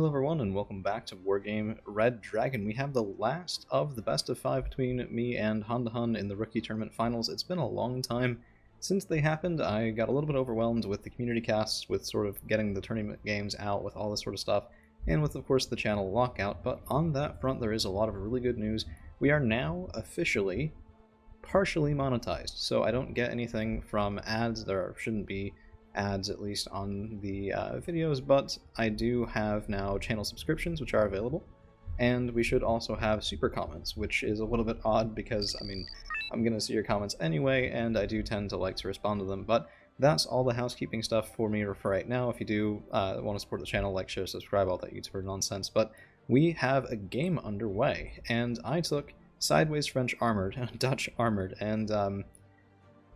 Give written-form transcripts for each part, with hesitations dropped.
Hello everyone and welcome back to Wargame Red Dragon. We have the last of the best of 5 between me and HanDHun in the rookie tournament finals. It's been a long time since they happened. I got a little bit overwhelmed with the community casts, with sort of getting the tournament games out, with all this sort of stuff, and with of course the channel lockout, but on that front there is a lot of really good news. We are now officially partially monetized, so I don't get anything from ads. There shouldn't be ads, at least on the videos, but I do have now channel subscriptions which are available, and we should also have super comments, which is a little bit odd because, I mean, I'm going to see your comments anyway, and I do tend to like to respond to them, but that's all the housekeeping stuff for me for right now. If you do want to support the channel, like, share, subscribe, all that YouTuber nonsense, but we have a game underway, and I took Sideways French Armored, Dutch Armored, and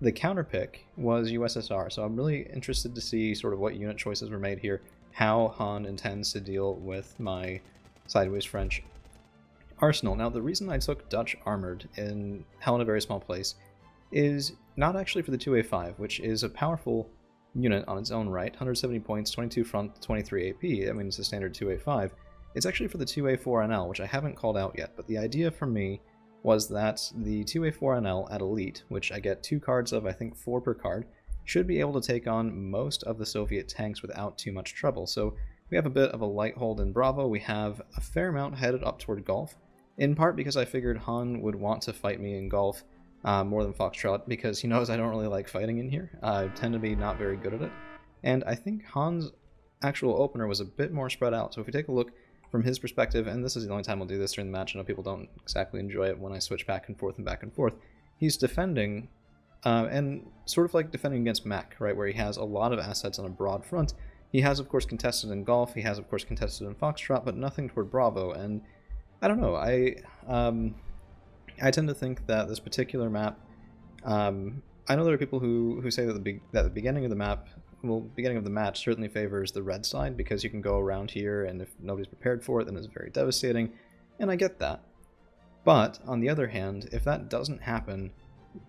the counter pick was USSR, so I'm really interested to see sort of what unit choices were made here, how Han intends to deal with my Sideways French arsenal. Now, the reason I took Dutch Armored in Hell in a Very Small Place is not actually for the 2A5, which is a powerful unit on its own right, 170 points, 22 front, 23 AP, I mean it's a standard 2A5. It's actually for the 2A4NL, which I haven't called out yet, but the idea for me was that the 2A4NL at Elite, which I get 2 cards of, I think 4 per card, should be able to take on most of the Soviet tanks without too much trouble. So we have a bit of a light hold in Bravo, we have a fair amount headed up toward Golf, in part because I figured Han would want to fight me in Golf more than Foxtrot, because he knows I don't really like fighting in here. I tend to be not very good at it, and I think Han's actual opener was a bit more spread out. So if we take a look from his perspective, and this is the only time I'll do this during the match, I know people don't exactly enjoy it when I switch back and forth, he's defending, and sort of like defending against Mac, right, where he has a lot of assets on a broad front. He has, of course, contested in Golf, he has, of course, contested in Foxtrot, but nothing toward Bravo, and I don't know, I tend to think that this particular map, I know there are people who say that the beginning of the map, well, beginning of the match certainly favors the red side because you can go around here, and if nobody's prepared for it, then it's very devastating, and I get that. But, on the other hand, if that doesn't happen,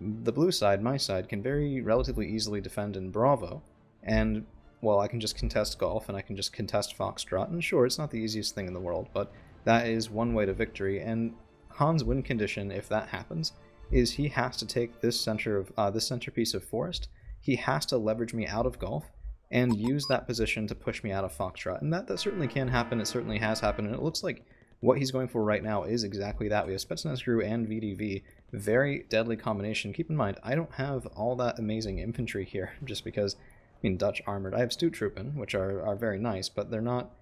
the blue side, my side, can very relatively easily defend in Bravo, and, well, I can just contest Golf, and I can just contest Foxtrot, and sure, it's not the easiest thing in the world, but that is one way to victory, and Han's win condition, if that happens, is he has to take this centerpiece of Forest. He has to leverage me out of Golf and use that position to push me out of Foxtrot. And that certainly can happen, it certainly has happened, and it looks like what he's going for right now is exactly that. We have Spetsnaz and VDV, very deadly combination. Keep in mind, I don't have all that amazing infantry here, just because, I mean, Dutch Armored. I have Stute Truppen, which are very nice, but they're not,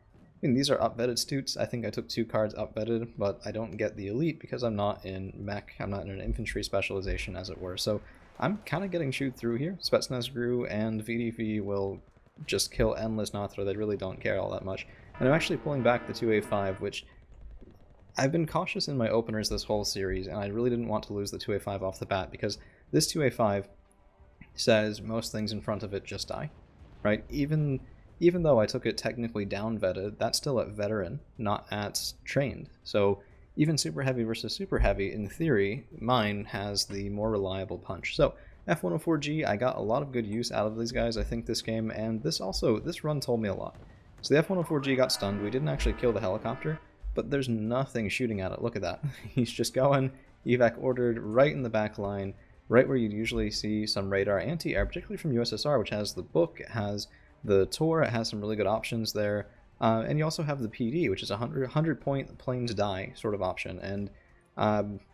I mean, these are up-vetted Stutes. I think I took 2 cards up-vetted, but I don't get the Elite because I'm not in mech, I'm not in an infantry specialization, as it were. So I'm kind of getting chewed through here. Spetsnaz and VDV will just kill endless Nathra. They really don't care all that much. And I'm actually pulling back the 2A5, which I've been cautious in my openers this whole series, and I really didn't want to lose the 2A5 off the bat, because this 2A5 says most things in front of it just die, right? Even though I took it technically down vetted, that's still at veteran, not at trained. So even super heavy versus super heavy, in theory, mine has the more reliable punch. So F104G, I got a lot of good use out of these guys, I think, this game, and this run told me a lot. So the F104G got stunned. We didn't actually kill the helicopter, but there's nothing shooting at it. Look at that. He's just going, evac ordered, right in the back line, right where you'd usually see some radar anti-air, particularly from USSR, which has the book, it has the Tor, it has some really good options there. And you also have the PD, which is a 100 point planes die sort of option, and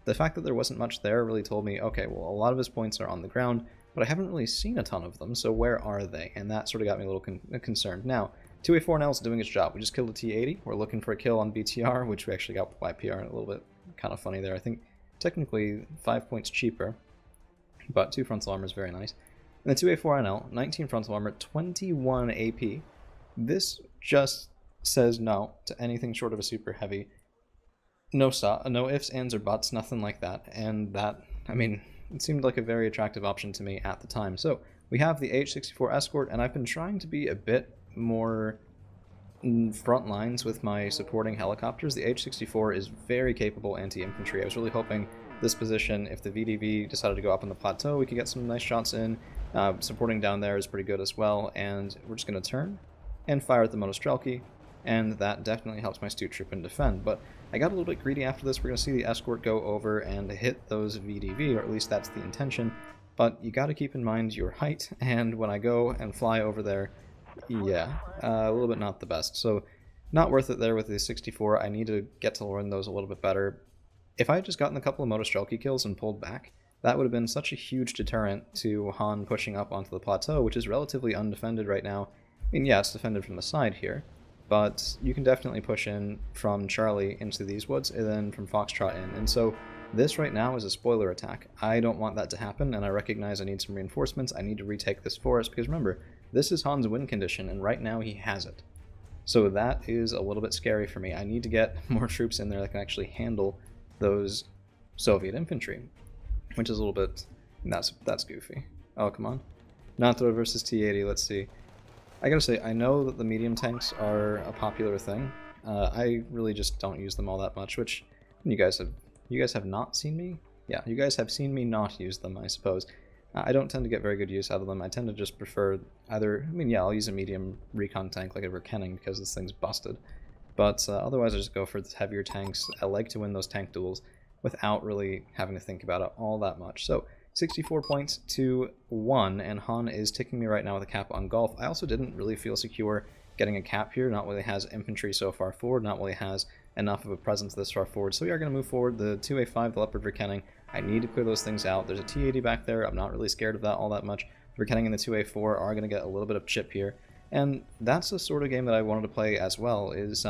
the fact that there wasn't much there really told me, okay, well, a lot of his points are on the ground, but I haven't really seen a ton of them, so where are they? And that sort of got me a little concerned. Now, 2A4NL is doing its job. We just killed a T-80, we're looking for a kill on BTR, which we actually got YPR, a little bit kind of funny there. I think technically 5 points cheaper, but 2 frontal armor is very nice. And the 2A4NL, 19 frontal armor, 21 AP. This just says no to anything short of a super heavy. No ifs, ands, or buts, nothing like that. And that, I mean, it seemed like a very attractive option to me at the time. So we have the H-64 Escort, and I've been trying to be a bit more front lines with my supporting helicopters. The H-64 is very capable anti-infantry. I was really hoping this position, if the VDV decided to go up on the plateau, we could get some nice shots in. Supporting down there is pretty good as well, and we're just going to turn and fire at the Monostrelki. and that definitely helps my Stute Troop and defend. But I got a little bit greedy after this. We're going to see the escort go over and hit those VDV, or at least that's the intention. But you got to keep in mind your height, and when I go and fly over there, yeah, a little bit not the best. So not worth it there with the 64. I need to get to learn those a little bit better. If I had just gotten a couple of Motostrelki kills and pulled back, that would have been such a huge deterrent to Han pushing up onto the plateau, which is relatively undefended right now. I mean, yeah, it's defended from the side here, but you can definitely push in from Charlie into these woods and then from Foxtrot in. And so this right now is a spoiler attack. I don't want that to happen, and I recognize I need some reinforcements. I need to retake this forest, because remember, this is Han's win condition, and right now he has it. So that is a little bit scary for me. I need to get more troops in there that can actually handle those Soviet infantry, which is a little bit... that's goofy. Oh, come on. Nathro versus T-80, let's see. I gotta say, I know that the medium tanks are a popular thing. I really just don't use them all that much, which you guys have not seen me? Yeah, you guys have seen me not use them, I suppose. I don't tend to get very good use out of them. I tend to just prefer either... I mean, yeah, I'll use a medium recon tank like a Verkenning because this thing's busted. But otherwise I just go for the heavier tanks. I like to win those tank duels without really having to think about it all that much. So 64 points to 1, and Han is ticking me right now with a cap on Golf. I also didn't really feel secure getting a cap here. Not really has infantry so far forward, not really has enough of a presence this far forward. So we are going to move forward. The 2A5, the Leopard Verkenning, I need to clear those things out. There's a T-80 back there. I'm not really scared of that all that much. Verkenning and the 2A4 are going to get a little bit of chip here. And that's the sort of game that I wanted to play as well, is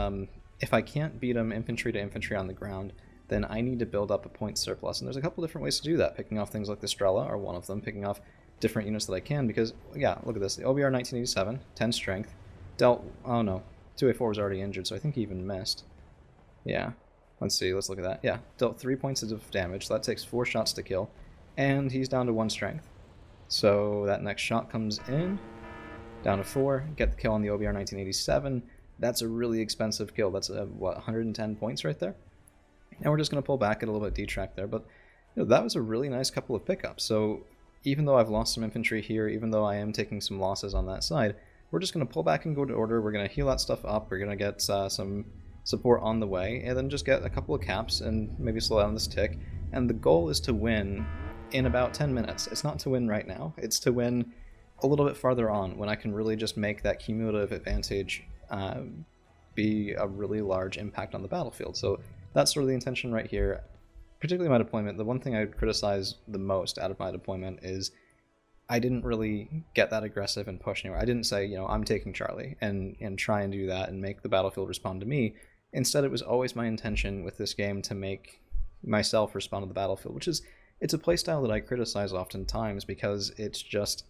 if I can't beat them infantry to infantry on the ground, then I need to build up a point surplus. And there's a couple different ways to do that. Picking off things like the Strela are one of them, picking off different units that I can, because, yeah, look at this. The OBR 1987, 10 strength, dealt, oh no, 2A4 was already injured, so I think he even missed. Yeah, let's see, let's look at that. Yeah, dealt 3 points of damage, so that takes 4 shots to kill, and he's down to 1 strength. So that next shot comes in, down to 4, get the kill on the OBR 1987. That's a really expensive kill. That's, what, 110 points right there? And we're just going to pull back, get a little bit detract there, but you know, that was a really nice couple of pickups. So even though I've lost some infantry here, even though I am taking some losses on that side, we're just going to pull back and go to order. We're going to heal that stuff up. We're going to get some support on the way, and then just get a couple of caps and maybe slow down this tick. And the goal is to win in about 10 minutes. It's not to win right now. It's to win a little bit farther on, when I can really just make that cumulative advantage be a really large impact on the battlefield. So that's sort of the intention right here. Particularly my deployment, the one thing I would criticize the most out of my deployment is I didn't really get that aggressive and push anywhere. I didn't say, you know, I'm taking Charlie and try and do that and make the battlefield respond to me. Instead, it was always my intention with this game to make myself respond to the battlefield, which is, it's a playstyle that I criticize oftentimes because it's just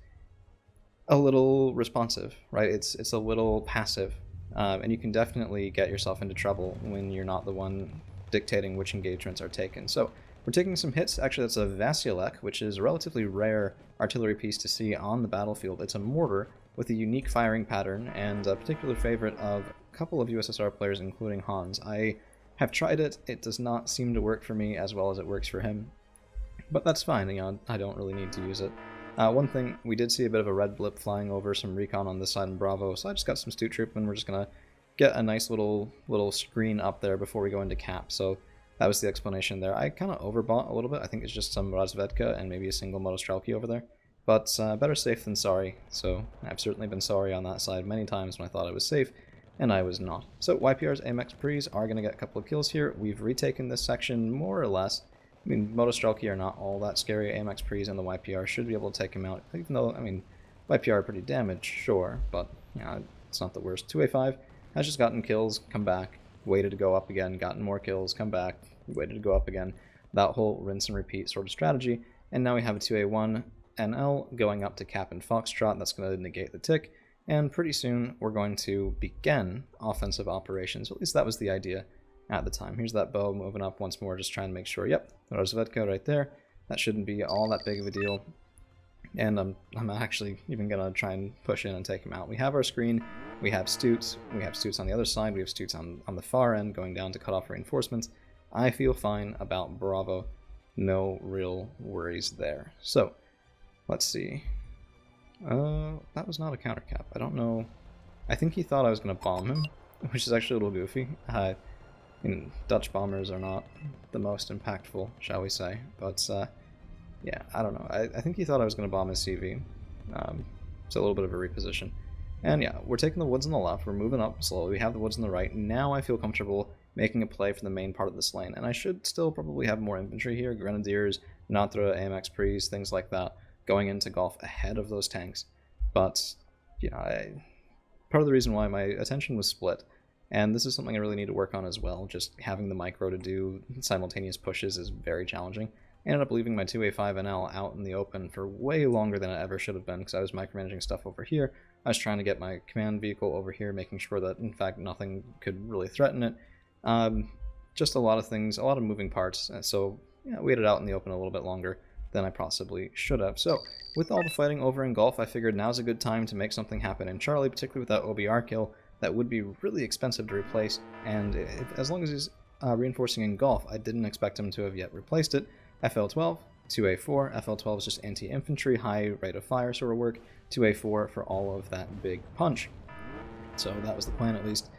a little responsive, right? It's a little passive, and you can definitely get yourself into trouble when you're not the one dictating which engagements are taken. So we're taking some hits. Actually, that's a Vasilek, which is a relatively rare artillery piece to see on the battlefield. It's a mortar with a unique firing pattern and a particular favorite of a couple of USSR players, including Hans. I have tried it. It does not seem to work for me as well as it works for him, but that's fine. You know, I don't really need to use it. One thing, we did see a bit of a red blip flying over some recon on this side in Bravo, so I just got some Stute Troop, and we're just going to get a nice little screen up there before we go into cap. So that was the explanation there. I kind of overbought a little bit. I think it's just some Razvedka and maybe a single Motostrelki over there. But better safe than sorry, so I've certainly been sorry on that side many times when I thought I was safe, and I was not. So YPR's AMX Prees are going to get a couple of kills here. We've retaken this section more or less. I mean, Motostrelki are not all that scary. AMX Prees and the YPR should be able to take him out, even though, I mean, YPR are pretty damaged, sure, but you know, it's not the worst. 2A5 has just gotten kills, come back, waited to go up again, gotten more kills, come back, waited to go up again. That whole rinse and repeat sort of strategy. And now we have a 2A1 NL going up to cap and Foxtrot. That's going to negate the tick. And pretty soon we're going to begin offensive operations. At least that was the idea at the time. Here's that bow moving up once more, just trying to make sure. Yep, there's Vedka right there. That shouldn't be all that big of a deal. And I'm actually even going to try and push in and take him out. We have our screen, we have Stutes on the other side, we have Stutes on the far end going down to cut off reinforcements. I feel fine about Bravo. No real worries there. So, let's see. That was not a counter cap. I don't know. I think he thought I was going to bomb him. which is actually a little goofy. Dutch bombers are not the most impactful, shall we say, but yeah, I don't know. I think he thought I was going to bomb his CV. It's a little bit of a reposition. And yeah, we're taking the woods on the left, we're moving up slowly, we have the woods on the right. Now I feel comfortable making a play for the main part of this lane, and I should still probably have more infantry here, Grenadiers, Natra, AMX Prees, things like that, going into Golf ahead of those tanks. But, part of the reason why my attention was split, and this is something I really need to work on as well, just having the micro to do simultaneous pushes is very challenging. I ended up leaving my 2A5NL out in the open for way longer than it ever should have been, because I was micromanaging stuff over here. I was trying to get my command vehicle over here, making sure that, in fact, nothing could really threaten it. Just a lot of things, a lot of moving parts, so yeah, waited out in the open a little bit longer than I possibly should have. So, with all the fighting over in Golf, I figured now's a good time to make something happen in Charlie, particularly with that OBR kill. That would be really expensive to replace, and as long as he's reinforcing in Golf, I didn't expect him to have yet replaced it. FL12, 2A4, FL12 is just anti-infantry, high rate of fire sort of work, 2A4 for all of that big punch. So that was the plan at least.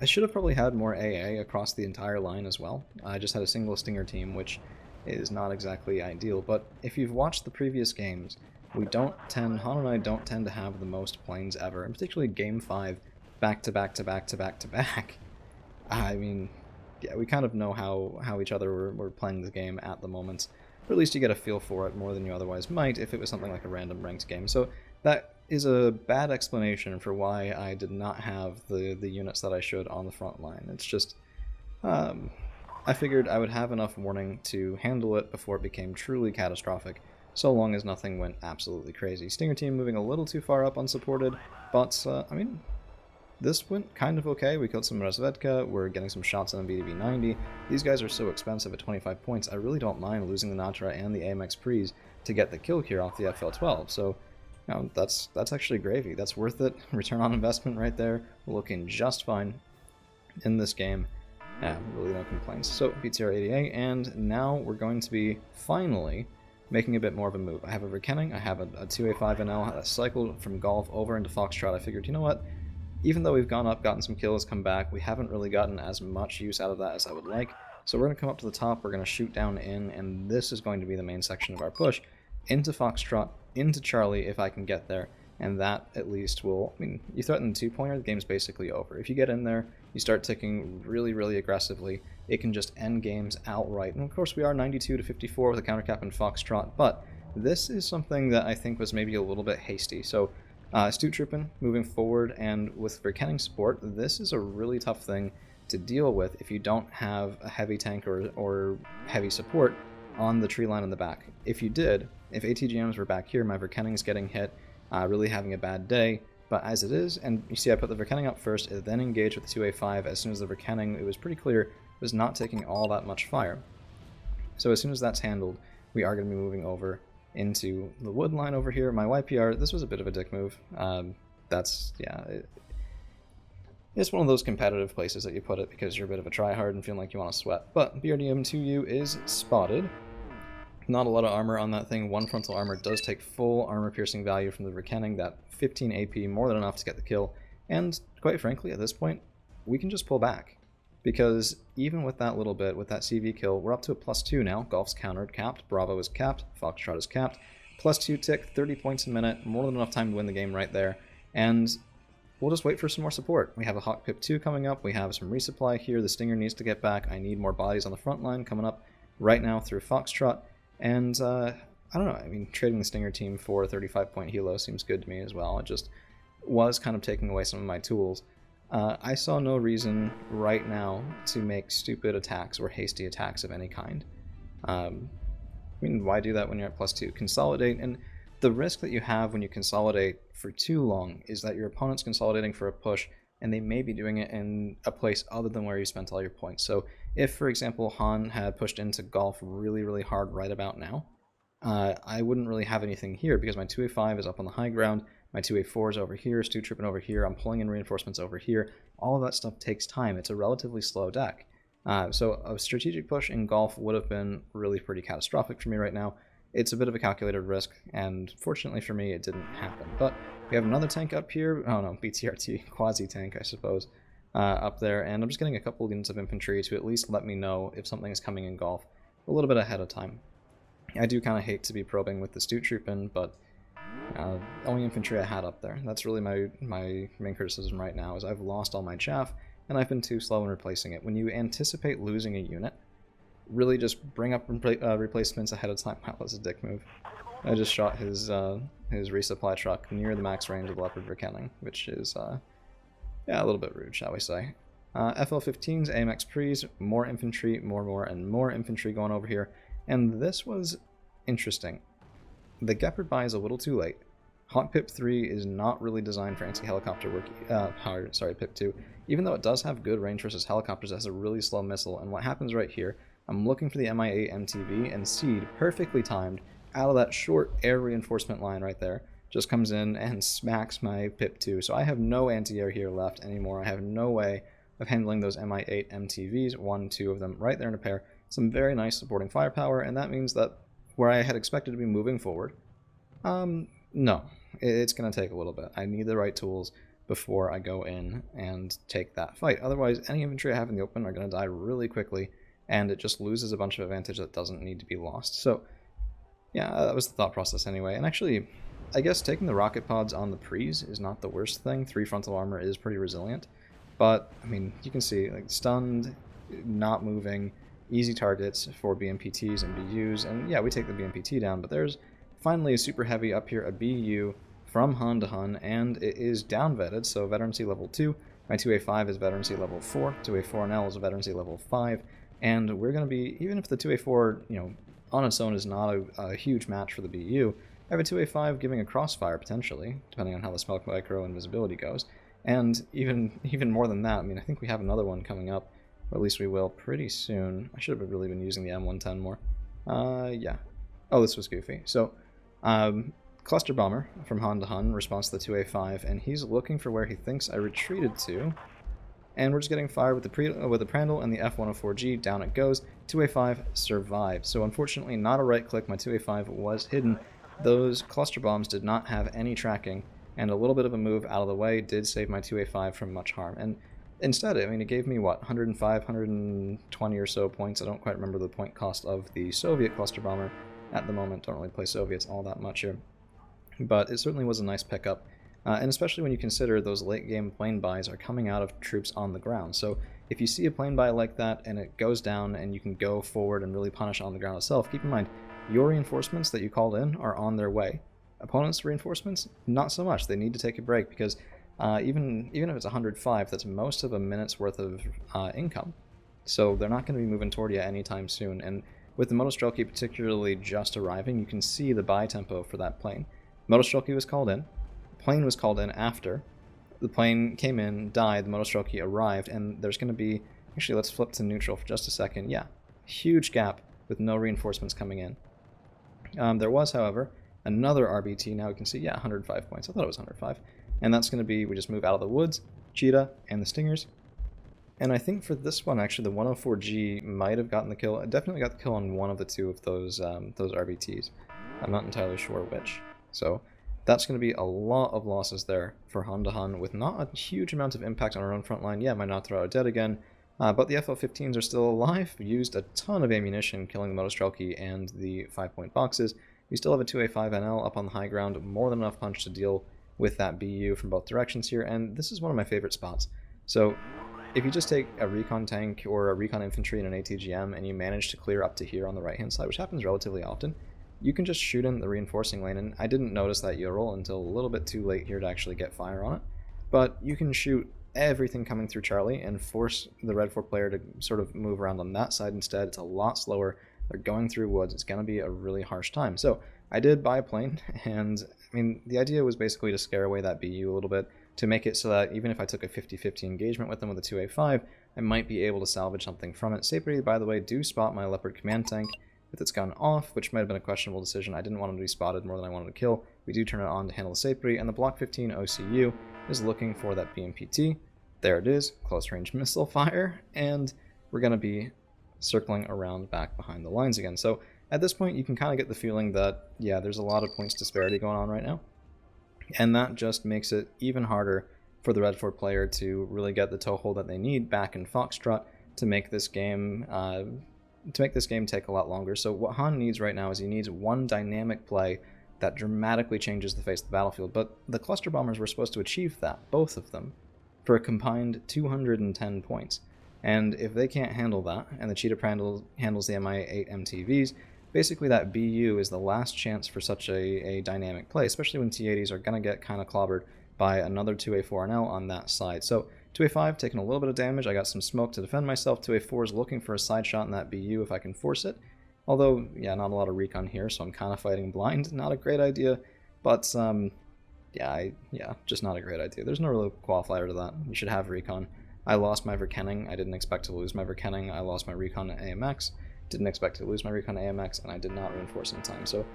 I should have probably had more AA across the entire line as well. I just had a single Stinger team, which is not exactly ideal, but if you've watched the previous games, Han and I don't tend to have the most planes ever, and particularly Game 5, back to back to back to back to back. I mean, yeah, we kind of know how each other were playing the game at the moment, or at least you get a feel for it more than you otherwise might if it was something like a random ranked game. So that is a bad explanation for why I did not have the units that I should on the front line. It's just, I figured I would have enough warning to handle it before it became truly catastrophic, so long as nothing went absolutely crazy. Stinger team moving a little too far up unsupported, but, I mean, this went kind of okay. We killed some Razvedka, we're getting some shots on VDV 90. These guys are so expensive at 25 points, I really don't mind losing the Natra and the AMX Prees to get the kill here off the FL12, so that's actually gravy. That's worth it. Return on investment right there. Looking just fine in this game. Yeah, really no complaints. So, BTR 88, and now we're going to be finally making a bit more of a move. I have a Verkenning, I have a 2A5NL, a cycle from Golf over into Foxtrot. I figured, you know what? Even though we've gone up, gotten some kills, come back, we haven't really gotten as much use out of that as I would like. So we're going to come up to the top, we're going to shoot down in, and this is going to be the main section of our push. Into Foxtrot, into Charlie if I can get there, and that at least will, I mean, you threaten the 2-pointer, the game's basically over. If you get in there, you start ticking really, really aggressively, it can just end games outright. And of course we are 92 to 54 with a countercap in Foxtrot, but this is something that I think was maybe a little bit hasty. So Astute Troopin moving forward, and with Verkenning support, this is a really tough thing to deal with if you don't have a heavy tank or heavy support on the tree line in the back. If you did, if ATGMs were back here, my Verkenning's getting hit, really having a bad day, but as it is, and you see I put the Verkenning up first, it then engaged with the 2A5. As soon as the Verkenning, it was pretty clear, was not taking all that much fire. So as soon as that's handled, we are going to be moving over into the wood line over here. My YPR, this was a bit of a dick move. It's one of those competitive places that you put it because you're a bit of a tryhard and feeling like you want to sweat. But BRDM2U is spotted. Not a lot of armor on that thing. One frontal armor does take full armor piercing value from the Verkenning. That 15 AP, more than enough to get the kill. And quite frankly, at this point, we can just pull back. Because even with that little bit, with that CV kill, we're up to a +2 now. Golf's countered, capped. Bravo is capped. Foxtrot is capped. +2 tick, 30 points a minute. More than enough time to win the game right there. And we'll just wait for some more support. We have a Hawk Pip 2 coming up. We have some resupply here. The Stinger needs to get back. I need more bodies on the front line coming up right now through Foxtrot. And I don't know. I mean, trading the Stinger team for a 35-point helo seems good to me as well. It just was kind of taking away some of my tools. I saw no reason right now to make stupid attacks or hasty attacks of any kind. I mean, why do that when you're at +2? Consolidate, and the risk that you have when you consolidate for too long is that your opponent's consolidating for a push, and they may be doing it in a place other than where you spent all your points. So if, for example, Han had pushed into Golf really, really hard right about now, I wouldn't really have anything here because my 2A5 is up on the high ground, my 2A4 is over here, Astute Troopin over here, I'm pulling in reinforcements over here. All of that stuff takes time. It's a relatively slow deck. So a strategic push in Golf would have been really pretty catastrophic for me right now. It's a bit of a calculated risk, and fortunately for me, it didn't happen. But we have another tank up here. Oh no, BTRT, quasi-tank, I suppose. up there, and I'm just getting a couple units of infantry to at least let me know if something is coming in Golf a little bit ahead of time. I do kind of hate to be probing with the Stute Troop in, but only infantry I had up there. That's really my main criticism right now, is I've lost all my chaff, and I've been too slow in replacing it. When you anticipate losing a unit, really just bring up replacements ahead of time. Wow, that's a dick move. I just shot his resupply truck near the max range of Leopard for Kenning, which is, yeah, a little bit rude, shall we say. FL-15s, AMX Prees, more infantry, more infantry going over here, and this was interesting. The Gepard buy is a little too late. Hawk Pip 3 is not really designed for anti-helicopter power, sorry, Pip 2. Even though it does have good range versus helicopters, it has a really slow missile, and what happens right here, I'm looking for the Mi-8 MTV, and Seed, perfectly timed, out of that short air reinforcement line right there, just comes in and smacks my Pip 2. So I have no anti-air here left anymore. I have no way of handling those Mi-8 MTVs, 1, 2 of them right there in a pair. Some very nice supporting firepower, and that means that where I had expected to be moving forward, no, it's going to take a little bit. I need the right tools before I go in and take that fight. Otherwise, any infantry I have in the open are going to die really quickly, and it just loses a bunch of advantage that doesn't need to be lost. So, yeah, that was the thought process anyway. And actually, I guess taking the rocket pods on the Prees is not the worst thing. 3 frontal armor is pretty resilient. But, I mean, you can see, like, stunned, not moving, easy targets for BMPTs and BUs, and yeah, we take the BMPT down, but there's finally a super heavy up here, a BU from HanDHun, and it is down vetted, so veterancy level 2, my 2A5 is veterancy level 4, 2A4NL is veterancy level 5, and we're going to be, even if the 2A4, you know, on its own is not a huge match for the BU, I have a 2A5 giving a crossfire, potentially, depending on how the smoke micro and visibility goes, and even more than that, I mean, I think we have another one coming up, or at least we will pretty soon. I should have really been using the M110 more. Yeah. Oh, this was goofy. So, Cluster Bomber from HanDHun responds to the 2A5, and he's looking for where he thinks I retreated to. And we're just getting fired with the Prandtl and the F-104G. Down it goes. 2A5 survives. So unfortunately, not a right click. My 2A5 was hidden. Those cluster bombs did not have any tracking, and a little bit of a move out of the way did save my 2A5 from much harm. And instead, I mean, it gave me, what, 105, 120 or so points. I don't quite remember the point cost of the Soviet cluster bomber at the moment. Don't really play Soviets all that much here. But it certainly was a nice pickup. And especially when you consider those late-game plane buys are coming out of troops on the ground. So if you see a plane buy like that and it goes down and you can go forward and really punish on the ground itself, keep in mind, your reinforcements that you called in are on their way. Opponents' reinforcements, not so much. They need to take a break because even if it's 105, that's most of a minute's worth of income. So they're not going to be moving toward you anytime soon. And with the Motostrelki particularly just arriving, you can see the buy tempo for that plane. Motostrelki was called in. The plane was called in after. The plane came in, died, the Motostrelki arrived, and there's going to be... Actually, let's flip to neutral for just a second. Yeah, huge gap with no reinforcements coming in. There was, however, another RBT. Now we can see, yeah, 105 points. I thought it was 105. And that's going to be, we just move out of the woods, Cheetah, and the Stingers. And I think for this one, actually, the 104G might have gotten the kill. It definitely got the kill on one of the two of those RBTs. I'm not entirely sure which. So that's going to be a lot of losses there for HanDHun with not a huge amount of impact on our own front line. Yeah, my Nathra are dead again, but the FL-15s are still alive. We used a ton of ammunition killing the Motostrelki and the 5-point boxes. We still have a 2A5NL up on the high ground, more than enough punch to deal with that BU from both directions here, and this is one of my favorite spots. So if you just take a recon tank or a recon infantry in an ATGM and you manage to clear up to here on the right hand side, which happens relatively often, you can just shoot in the reinforcing lane, and I didn't notice that Ural until a little bit too late here to actually get fire on it, but you can shoot everything coming through Charlie and force the Red 4 player to sort of move around on that side instead. It's a lot slower. They're going through woods. It's going to be a really harsh time. So I did buy a plane, and I mean, the idea was basically to scare away that BU a little bit, to make it so that even if I took a 50-50 engagement with them with a 2A5, I might be able to salvage something from it. Sapri, by the way, do spot my Leopard command tank with its gun off, which might have been a questionable decision. I didn't want him to be spotted more than I wanted to kill. We do turn it on to handle the Sapri, and the Block 15 OCU is looking for that BMPT. There it is, close range missile fire, and we're going to be circling around back behind the lines again. So at this point, you can kind of get the feeling that, yeah, there's a lot of points disparity going on right now. And that just makes it even harder for the red 4 player to really get the toehold that they need back in Foxtrot to make this game take a lot longer. So what Han needs right now is he needs one dynamic play that dramatically changes the face of the battlefield. But the cluster bombers were supposed to achieve that, both of them, for a combined 210 points. And if they can't handle that, and the Cheetah handles the Mi-8 MTVs, basically that BU is the last chance for such a dynamic play, especially when T-80s are going to get kind of clobbered by another 2A4NL on that side. So 2A5 taking a little bit of damage. I got some smoke to defend myself. 2A4 is looking for a side shot in that BU if I can force it. Although, yeah, not a lot of recon here, so I'm kind of fighting blind. Not a great idea, but just not a great idea. There's no real qualifier to that. You should have recon. I lost my Verkenning. I didn't expect to lose my Verkenning. I lost my recon at AMX. Didn't expect to lose my recon at AMX, and I did not reinforce in time. So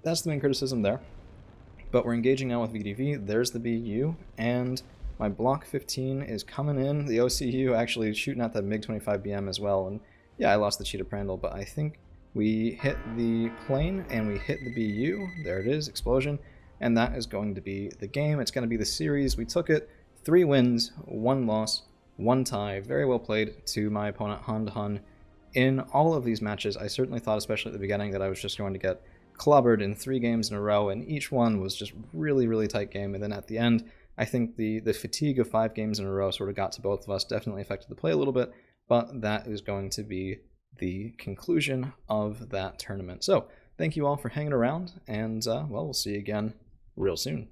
that's the main criticism there. But we're engaging now with VDV. There's the BU, and my Block 15 is coming in. The OCU actually shooting at the MiG-25BM as well, and yeah, I lost the Cheetah Prandtl, but I think we hit the plane and we hit the BU. There it is, explosion, and that is going to be the game. It's going to be the series. We took it. 3 wins, 1 loss, 1 tie. Very well played to my opponent, HanDHun. In all of these matches, I certainly thought, especially at the beginning, that I was just going to get clobbered in 3 games in a row, and each one was just really, really tight game. And then at the end, I think the fatigue of 5 games in a row sort of got to both of us, definitely affected the play a little bit, but that is going to be the conclusion of that tournament. So thank you all for hanging around, and well, we'll see you again real soon.